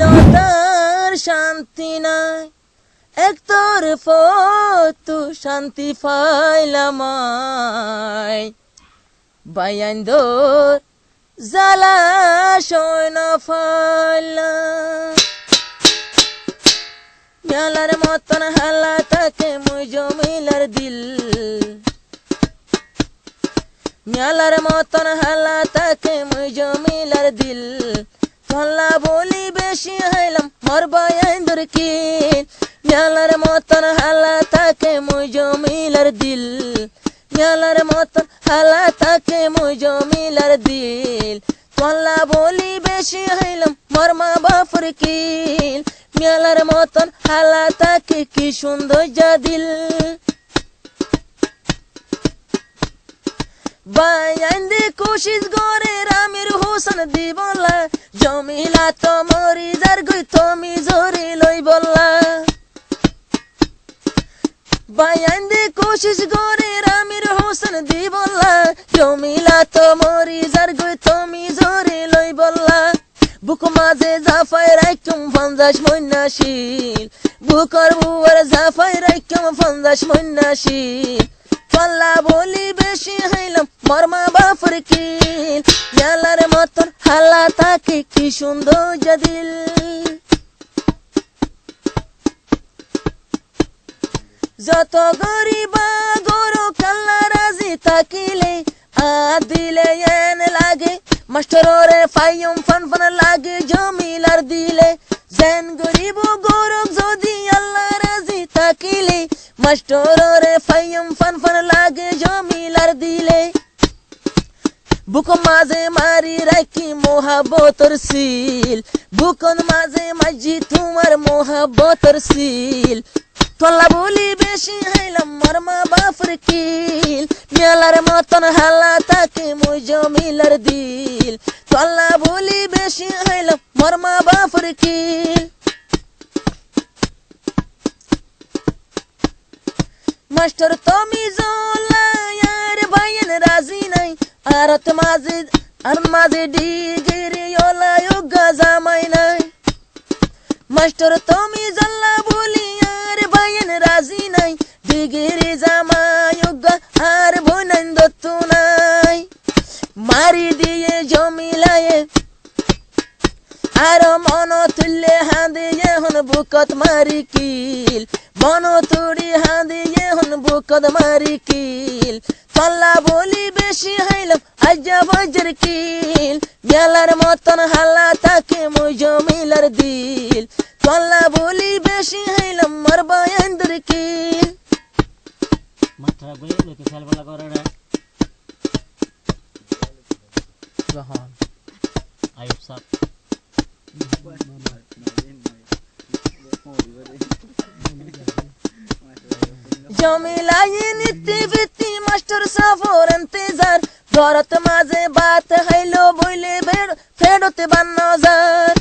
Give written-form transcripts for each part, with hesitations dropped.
অশ্লীলতার শান্তি নাই, একতর ফতু শান্তি ফাইলামাই, বাইন্দর জালা সয়না ফাইলা। মেলার মতন হালা তাকে মুই জমিলার দিল, মেলার মতন হালা তাকে মুই জমিলার দিল, তল্লা বলি বেশি হইলাম মোর বাইন্দর কিল। মেলার মতন হালা তাকে মুই জমিলার দিল, মেলার মতন হালা তাকে মুই জমিলার দিল, তল্লা বলি বেশি হইলাম মোর মা বাপুর কিল। মেলার মতন হালা তাকে কি সুন্দর যা দিল, বাইন্দে কোশিস গরে রামের হোসেন দিবলা, জমিলা তো মরি যার গই তুমি জোরে লই বললা। বাইন্দে কোশিস গরে রামের হোসেন দিবলা, জমিলা তো মরি যার গই তুমি জোরে লই বললা। বুক মাঝে জাফাই রাইকুম ফঞ্জাস মন্নাশীল, বুকর বুয়ার জাফাই রাইকুম ফঞ্জাস মন্নাশীল, তল্লা বলি বেশি হইলাম মোর মা বাপুর কিল। মেলার মতন হালা তাকে কি সুন্দর যা দিল, যত গরিবা গরু কাল্লা রাজি তাকিলে দিলে এন লাগে, মাস্টারে ফাইয়ম ফান ফান লাগে জমিলার দিলে। যেন গরিব গরম যদি আল্লাহ রাজি তাকিলে, মাস্টারে ফাইয়ম ফান ফান লাগে জমিলার দিলে। বুক মাঝে মারি রাখি মোহাবতর সিল, বুকন মাঝে মাঝি তোমার মোহাবতর সিল, তল্লা বলি বেশি হইলাম মোর মা বাপুর কিল। মেলার মতন হালা তাকে মুই জমিলার দিল, তল্লা বলি বেশি হইলাম মোর মা বাপুর কিল। মাস্টার তুমি জোলা আর বাইন রাজি নাই, আর মাঝে ডিগিরি ওলা যোগ্যা জামাই নাই। মাস্টার তুমি জল্লা বলি আর বাইন রাজি নাই, ডিগিরি জামাই যোগ্যা আর বইনাইন দত্তু নাই। মারি দিয়ে জমিলায়ে আর মন তুললে হাঁদিয়ে হন বুকত মারি কিল, মন তুড়ি হাঁদিয়ে হন বুকত মারি কিল, তল্লা বলি বেশি হইলাম আজ্জা বজর কিল। মেলার মতন হালা তাকে মুই জমিলার দিল, তল্লা বলি বেশি হইলাম মোর বাইন্দর কিল। মাত্রা বলি লোকে খেলবেলা করে রে রহমান আয়ুব সাহ জমিলাই নীতি ভিত্তি মাস্টার সাফর ইন্তজার, ঘরত মাঝে বাত হইলো বইলে ফেরতে বান্নজার।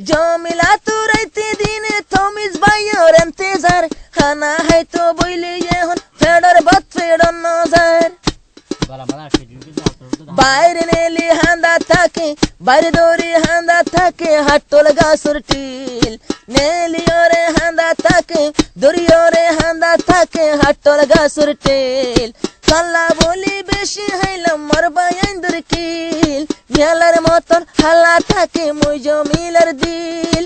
জমিলা তুরাইতে দিনে থমিস বাইর ইন্তজার, হানা হয়তো বইলে এখন ফেডর বাত ফেডন নজার। বাইরে নেলি হান্দা থাকে, বাইরে দৌড়ি হান্দা থাকে, হাটল গাছর টিল নেলি ওরে হান্দা থাকে, দড়িওরে হান্দা থাকে, হাটল গাছর টিল, তল্লা বলি বেশি হইলাম মোর বাইন্দর কিল। মেলার মতন হালা থাকে মুই জমিলার দিল,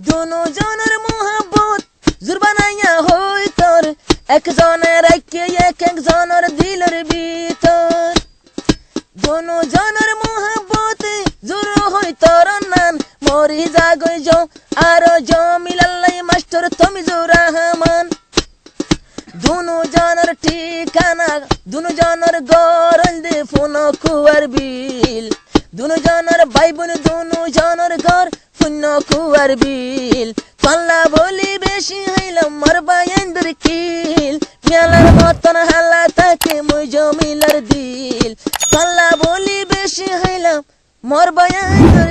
দুনো জনের মোহাব্বত জুরবানাইয়া হই তোর, একজনের একে একজনের দিলের ভিতর। দুনো জনের মোহাব্বতে জুর হই তোর নান, মরি জাগই জো আর জমিলাল্লাই মাস্টার তুমি রহমান। দুনো জনের ঠিকানা দুনো জনের গরল দে ফোন কুয়ার বিল, দুনো জনের ভাই বোন দুনো জনের ঘর শূন্য কুয়ার বিল, তল্লা বলি বেশি হইলাম মোর বাইন্দর কিল। মেলার মতন হালা তাকে মুই জমিলার দিল, তল্লা বলি বেশি হইলাম মোর বাইন্দর